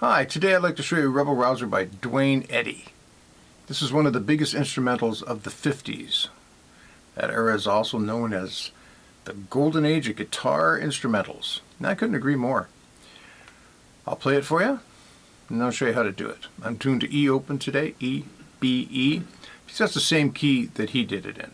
Hi, today I'd like to show you Rebel Rouser by Duane Eddy. This is one of the biggest instrumentals of the 50s. That era is also known as the golden age of guitar instrumentals. And I couldn't agree more. I'll play it for you, and I'll show you how to do it. I'm tuned to E open today, E, B, E, because that's the same key that he did it in.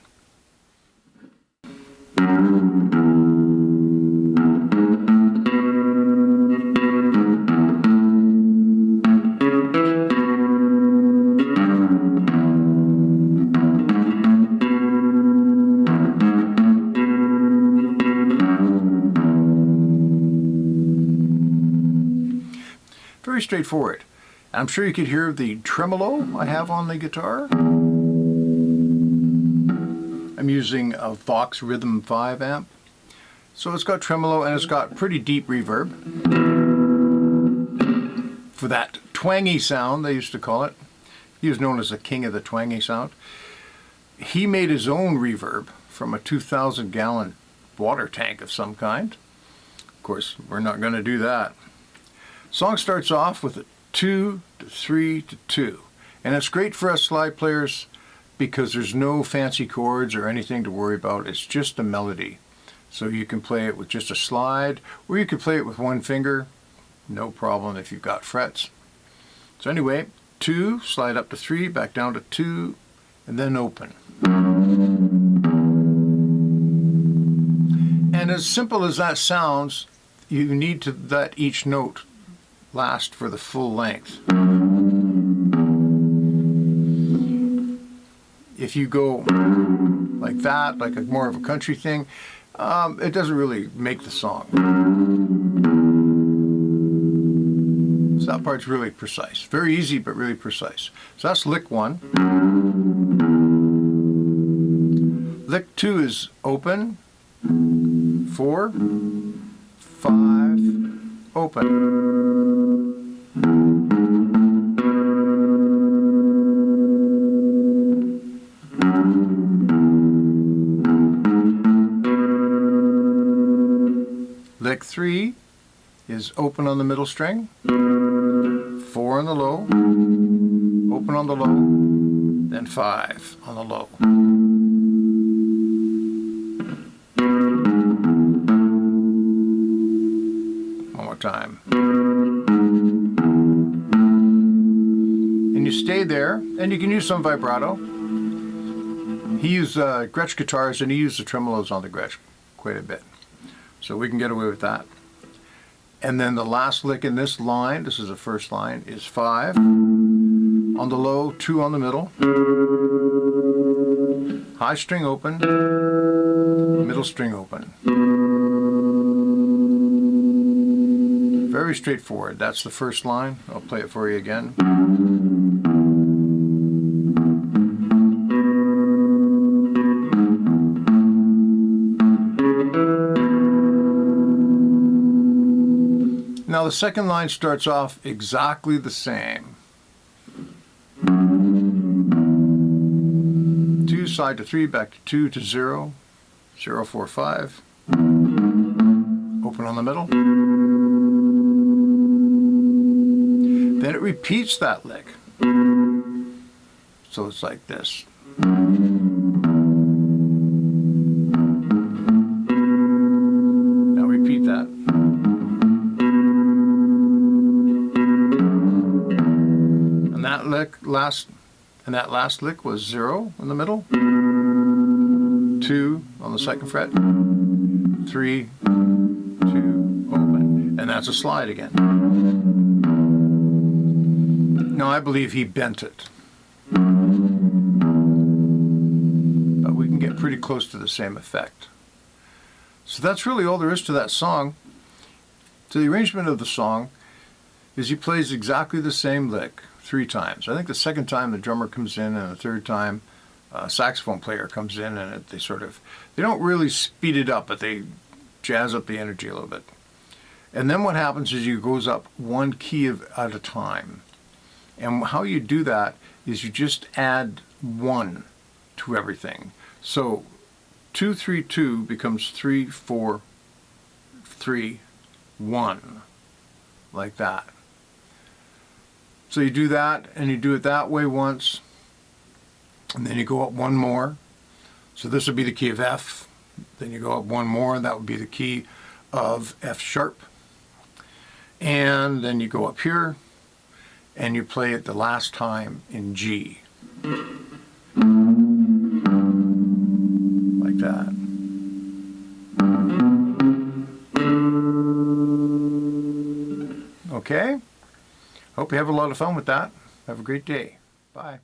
Very straightforward. I'm sure you could hear the tremolo I have on the guitar. I'm using a Vox Rhythm 5 amp. So it's got tremolo and it's got pretty deep reverb. For that twangy sound, they used to call it. He was known as the king of the twangy sound. He made his own reverb from a 2,000-gallon water tank of some kind. Of course, we're not going to do that. Song starts off with a 2 to 3 to 2, and it's great for us slide players because there's no fancy chords or anything to worry about. It's just a melody, so you can play it with just a slide, or you can play it with one finger, no problem if you've got frets. So anyway, 2, slide up to 3, back down to 2, and then open. And as simple as that sounds, you need to let each note last for the full length. If you go like that, like more of a country thing, it doesn't really make the song. So that part's really precise. Very easy, but really precise. So that's lick 1. Lick 2 is open. 4, 5, open. Lick 3 is open on the middle string, 4 on the low, open on the low, then 5 on the low. One more time. And you stay there, and you can use some vibrato. He used Gretsch guitars, and he used the tremolos on the Gretsch quite a bit. So we can get away with that. And then the last lick in this line, this is the first line, is 5 on the low, 2 on the middle, high string open, middle string open. Very straightforward. That's the first line. I'll play it for you again. Now the second line starts off exactly the same. 2, slide to 3, back to 2 to 0, 0, 4, 5. Open on the middle. Then it repeats that lick. So it's like this. Now repeat that. And that last lick was 0 in the middle, 2 on the second fret, 3, 2, open. And that's a slide again. Now I believe he bent it, but we can get pretty close to the same effect. So that's really all there is to that song. So the arrangement of the song is he plays exactly the same lick 3 times. I think the second time the drummer comes in, and the third time a saxophone player comes in, and they don't really speed it up, but they jazz up the energy a little bit. And then what happens is he goes up one key at a time. And how you do that is you just add 1 to everything. So 2, 3, 2 becomes 3, 4, 3, 1, like that. So you do that, and you do it that way once, and then you go up one more. So this would be the key of F. Then you go up one more, and that would be the key of F sharp. And then you go up here, and you play it the last time in G. Like that. Okay? Hope you have a lot of fun with that. Have a great day. Bye.